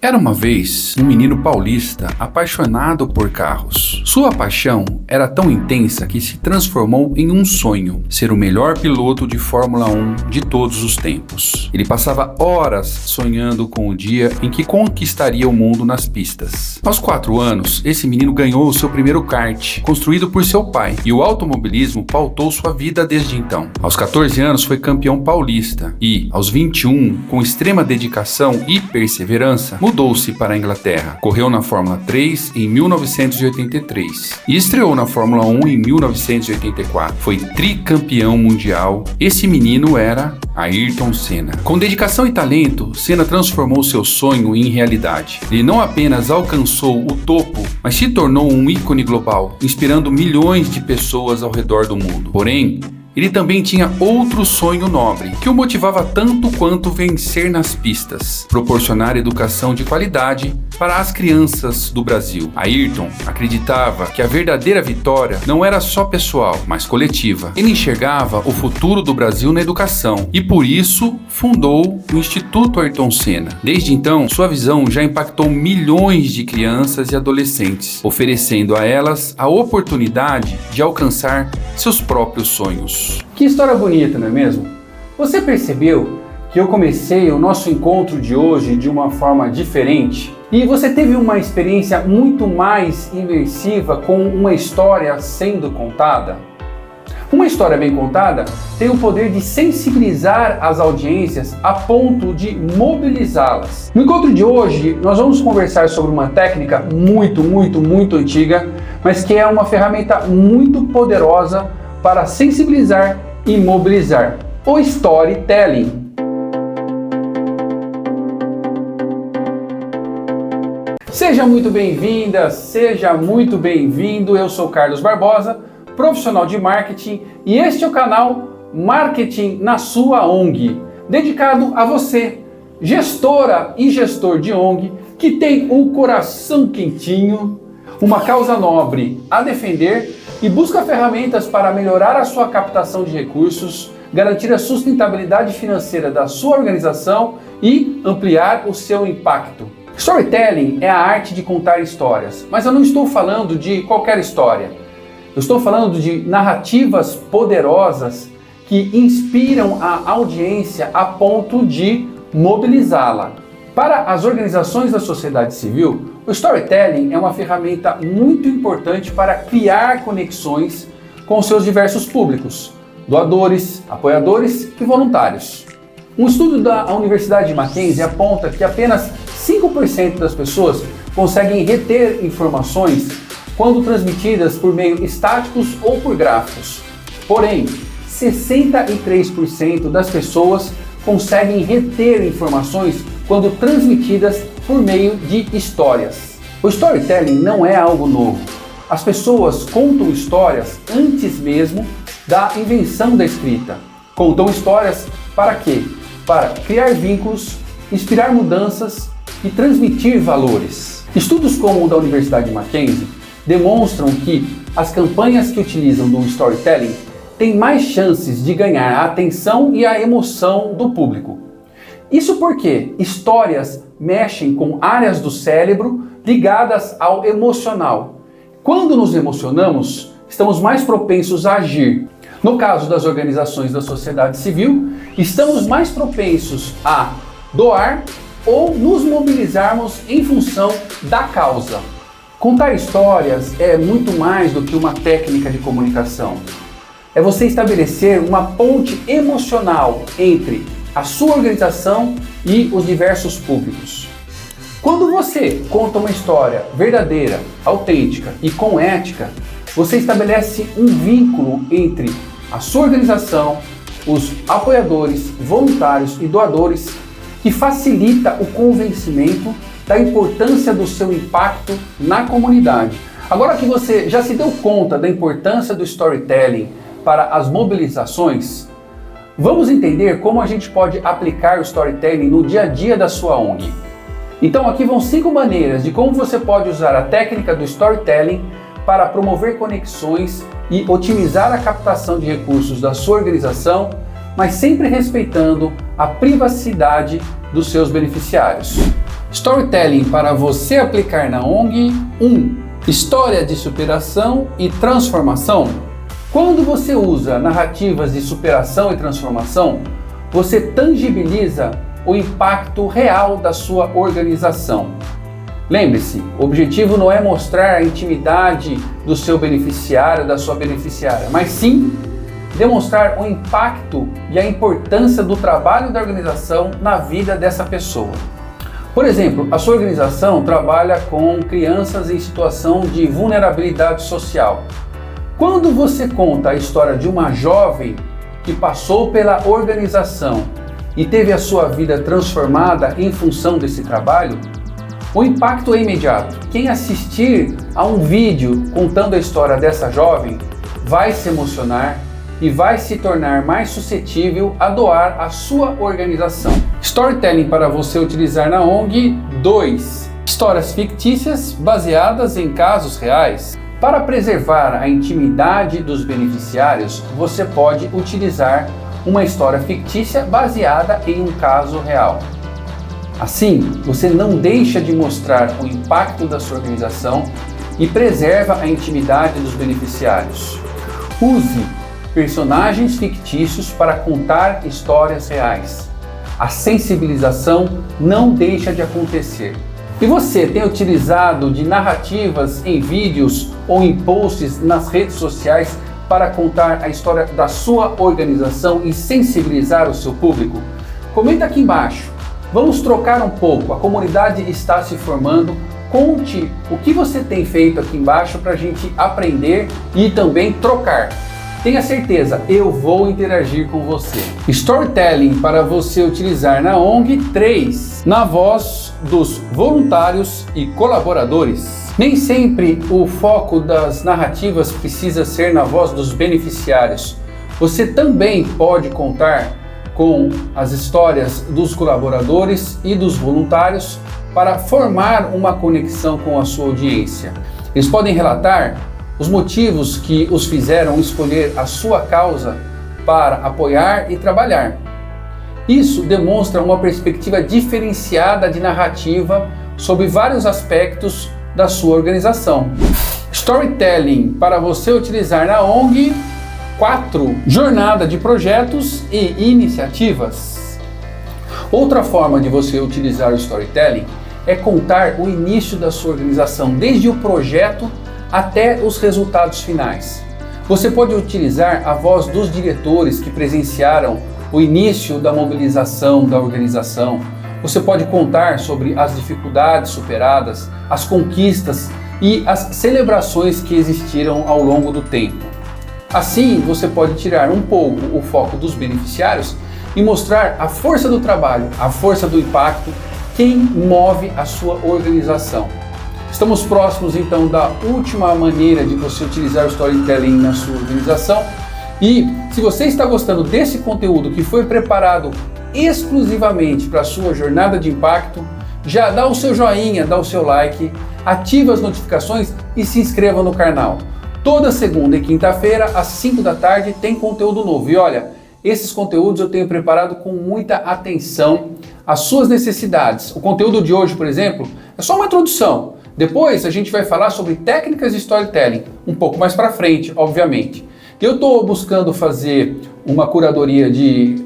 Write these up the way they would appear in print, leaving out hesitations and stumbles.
Era uma vez um menino paulista apaixonado por carros. Sua paixão era tão intensa que se transformou em um sonho: ser o melhor piloto de Fórmula 1 de todos os tempos. Ele passava horas sonhando com o dia em que conquistaria o mundo nas pistas. Aos 4 anos, esse menino ganhou o seu primeiro kart, construído por seu pai, e o automobilismo pautou sua vida desde então. Aos 14 anos foi campeão paulista e, aos 21, com extrema dedicação e perseverança, mudou-se para a Inglaterra. Correu na Fórmula 3 em 1983 e estreou na Fórmula 1 em 1984. Foi tricampeão mundial. Esse menino era Ayrton Senna. Com dedicação e talento, Senna transformou seu sonho em realidade. Ele não apenas alcançou o topo, mas se tornou um ícone global, inspirando milhões de pessoas ao redor do mundo. Porém, ele também tinha outro sonho nobre, que o motivava tanto quanto vencer nas pistas: proporcionar educação de qualidade para as crianças do Brasil. Ayrton acreditava que a verdadeira vitória não era só pessoal, mas coletiva. Ele enxergava o futuro do Brasil na educação e, por isso, fundou o Instituto Ayrton Senna. Desde então, sua visão já impactou milhões de crianças e adolescentes, oferecendo a elas a oportunidade de alcançar seus próprios sonhos. Que história bonita, não é mesmo? Você percebeu que eu comecei o nosso encontro de hoje de uma forma diferente? E você teve uma experiência muito mais imersiva com uma história sendo contada? Uma história bem contada tem o poder de sensibilizar as audiências a ponto de mobilizá-las. No encontro de hoje, nós vamos conversar sobre uma técnica muito antiga, mas que é uma ferramenta muito poderosa para sensibilizar e mobilizar: o storytelling. Seja muito bem-vinda, seja muito bem-vindo. Eu sou Carlos Barbosa, profissional de marketing, e este é o canal Marketing na Sua ONG, dedicado a você, gestora e gestor de ONG, que tem um coração quentinho, uma causa nobre a defender e busca ferramentas para melhorar a sua captação de recursos, garantir a sustentabilidade financeira da sua organização e ampliar o seu impacto. Storytelling é a arte de contar histórias, mas eu não estou falando de qualquer história. Eu estou falando de narrativas poderosas que inspiram a audiência a ponto de mobilizá-la. Para as organizações da sociedade civil, o storytelling é uma ferramenta muito importante para criar conexões com seus diversos públicos: doadores, apoiadores e voluntários. Um estudo da Universidade de Mackenzie aponta que apenas 5% das pessoas conseguem reter informações quando transmitidas por meio estáticos ou por gráficos. Porém, 63% das pessoas conseguem reter informações quando transmitidas por meio de histórias. O storytelling não é algo novo. As pessoas contam histórias antes mesmo da invenção da escrita. Contam histórias para quê? Para criar vínculos, inspirar mudanças e transmitir valores. Estudos como o da Universidade de Mackenzie demonstram que as campanhas que utilizam do storytelling têm mais chances de ganhar a atenção e a emoção do público. Isso porque histórias mexem com áreas do cérebro ligadas ao emocional. Quando nos emocionamos, estamos mais propensos a agir. No caso das organizações da sociedade civil, estamos mais propensos a doar ou nos mobilizarmos em função da causa. Contar histórias é muito mais do que uma técnica de comunicação. É você estabelecer uma ponte emocional entre a sua organização e os diversos públicos. Quando você conta uma história verdadeira, autêntica e com ética, você estabelece um vínculo entre a sua organização, os apoiadores, voluntários e doadores, que facilita o convencimento da importância do seu impacto na comunidade. Agora que você já se deu conta da importância do storytelling para as mobilizações, vamos entender como a gente pode aplicar o storytelling no dia a dia da sua ONG. Então aqui vão 5 maneiras de como você pode usar a técnica do storytelling para promover conexões e otimizar a captação de recursos da sua organização, mas sempre respeitando a privacidade dos seus beneficiários. Storytelling para você aplicar na ONG. 1. História de superação e transformação. Quando você usa narrativas de superação e transformação, você tangibiliza o impacto real da sua organização. Lembre-se, o objetivo não é mostrar a intimidade do seu beneficiário, da sua beneficiária, mas sim demonstrar o impacto e a importância do trabalho da organização na vida dessa pessoa. Por exemplo, a sua organização trabalha com crianças em situação de vulnerabilidade social. Quando você conta a história de uma jovem que passou pela organização e teve a sua vida transformada em função desse trabalho, o impacto é imediato. Quem assistir a um vídeo contando a história dessa jovem vai se emocionar e vai se tornar mais suscetível a doar a sua organização. Storytelling para você utilizar na ONG. 2. Histórias fictícias baseadas em casos reais. Para preservar a intimidade dos beneficiários, você pode utilizar uma história fictícia baseada em um caso real. Assim, você não deixa de mostrar o impacto da sua organização e preserva a intimidade dos beneficiários. Use personagens fictícios para contar histórias reais. A sensibilização não deixa de acontecer. E você tem utilizado de narrativas em vídeos ou em posts nas redes sociais para contar a história da sua organização e sensibilizar o seu público? Comenta aqui embaixo. Vamos trocar um pouco. A comunidade está se formando. Conte o que você tem feito aqui embaixo para a gente aprender e também trocar. Tenha certeza, eu vou interagir com você. Storytelling para você utilizar na ONG. 3. Na voz dos voluntários e colaboradores. Nem sempre o foco das narrativas precisa ser na voz dos beneficiários. Você também pode contar com as histórias dos colaboradores e dos voluntários para formar uma conexão com a sua audiência. Eles podem relatar os motivos que os fizeram escolher a sua causa para apoiar e trabalhar. Isso demonstra uma perspectiva diferenciada de narrativa sobre vários aspectos da sua organização. Storytelling para você utilizar na ONG. 4. Jornada de projetos e iniciativas. Outra forma de você utilizar o storytelling é contar o início da sua organização, desde o projeto até os resultados finais. Você pode utilizar a voz dos diretores que presenciaram o início da mobilização da organização. Você pode contar sobre as dificuldades superadas, as conquistas e as celebrações que existiram ao longo do tempo. Assim, você pode tirar um pouco o foco dos beneficiários e mostrar a força do trabalho, a força do impacto, quem move a sua organização. Estamos próximos então da última maneira de você utilizar o storytelling na sua organização. E se você está gostando desse conteúdo que foi preparado exclusivamente para a sua jornada de impacto, já dá o seu joinha, dá o seu like, ativa as notificações e se inscreva no canal. Toda segunda e quinta-feira, às 5 da tarde, tem conteúdo novo. E olha, esses conteúdos eu tenho preparado com muita atenção às suas necessidades. O conteúdo de hoje, por exemplo, é só uma introdução. Depois a gente vai falar sobre técnicas de storytelling, um pouco mais para frente, obviamente. Eu estou buscando fazer uma curadoria de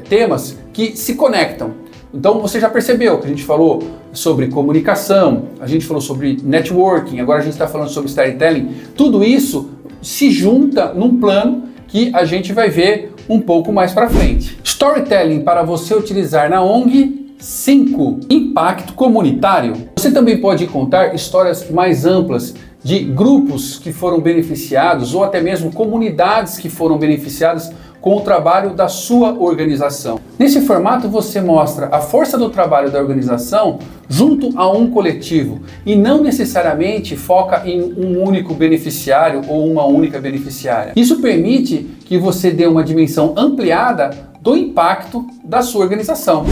temas que se conectam. Então você já percebeu que a gente falou sobre comunicação, a gente falou sobre networking, agora a gente está falando sobre storytelling. Tudo isso se junta num plano que a gente vai ver um pouco mais para frente. Storytelling para você utilizar na ONG. 5. Impacto comunitário. Você também pode contar histórias mais amplas de grupos que foram beneficiados ou até mesmo comunidades que foram beneficiadas com o trabalho da sua organização. Nesse formato você mostra a força do trabalho da organização junto a um coletivo e não necessariamente foca em um único beneficiário ou uma única beneficiária. Isso permite que você dê uma dimensão ampliada do impacto da sua organização.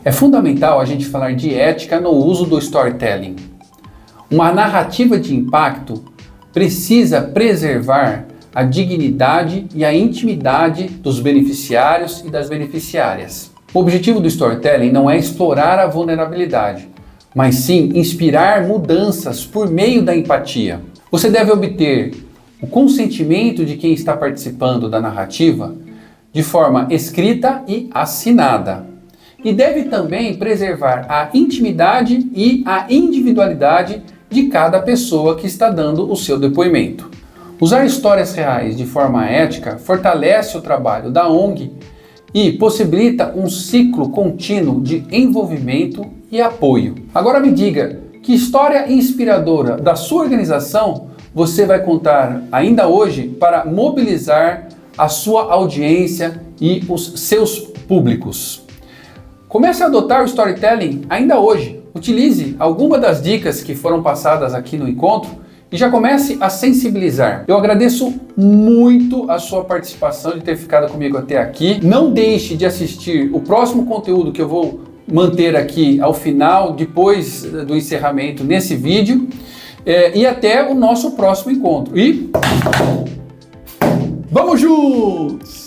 É fundamental a gente falar de ética no uso do storytelling. Uma narrativa de impacto precisa preservar a dignidade e a intimidade dos beneficiários e das beneficiárias. O objetivo do storytelling não é explorar a vulnerabilidade, mas sim inspirar mudanças por meio da empatia. Você deve obter o consentimento de quem está participando da narrativa de forma escrita e assinada. E deve também preservar a intimidade e a individualidade de cada pessoa que está dando o seu depoimento. Usar histórias reais de forma ética fortalece o trabalho da ONG e possibilita um ciclo contínuo de envolvimento e apoio. Agora me diga, que história inspiradora da sua organização você vai contar ainda hoje para mobilizar a sua audiência e os seus públicos? Comece a adotar o storytelling ainda hoje. Utilize alguma das dicas que foram passadas aqui no encontro e já comece a sensibilizar. Eu agradeço muito a sua participação, de ter ficado comigo até aqui. Não deixe de assistir o próximo conteúdo que eu vou manter aqui ao final, depois do encerramento nesse vídeo. E até o nosso próximo encontro. E vamos juntos!